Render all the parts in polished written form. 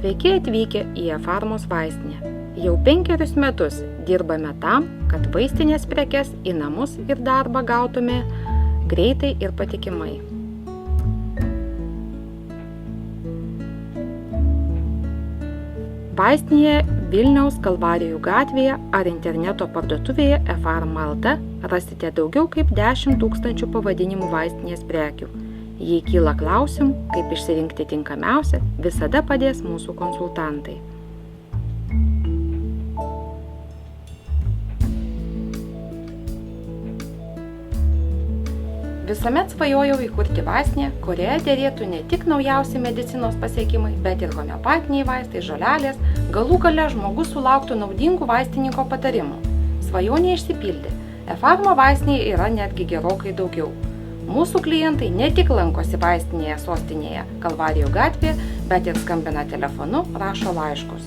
Sveiki atvykę į eFarmos vaistinę. Jau 5 metus dirbame tam, kad vaistinės prekes į namus ir darbą gautume greitai ir patikimai. Vaistinėje Vilniaus Kalvarijų gatvėje ar interneto parduotuvėje eFarma.lt rasite daugiau kaip 10 000 pavadinimų vaistinės prekių. Jei kyla klausimų, kaip išsirinkti tinkamiausią, visada padės mūsų konsultantai. Visuomet svajojau įkurti vaistinę, kurioje derėtų ne tik naujausi medicinos pasiekimai, bet ir homeopatiniai vaistai, žolelės, galų gale žmogus sulauktų naudingų vaistininko patarimų. Svajonė išsipildė. eFarma vaistinėje yra netgi gerokai daugiau. Mūsų klientai ne tik lankosi vaistinėje sostinėje Kalvarijų gatvėje, bet ir skambina telefonu, rašo laiškus.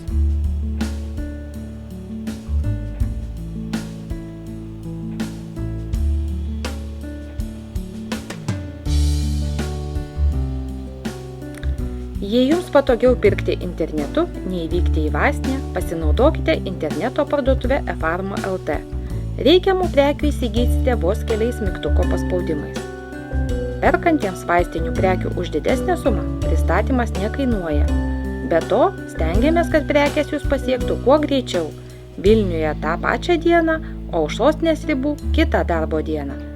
Jei jums patogiau pirkti internetu, nei vykti į vaistinę, pasinaudokite interneto parduotuvę eFarma.lt. Reikiamų prekių įsigysite vos keliais mygtuko paspaudimais. Perkantiems vaistinių prekių už didesnę sumą pristatymas nekainuoja. Be to, stengiamės, kad prekės jūs pasiektų kuo greičiau. Vilniuje tą pačią dieną, o už sostinės ribų kitą darbo dieną.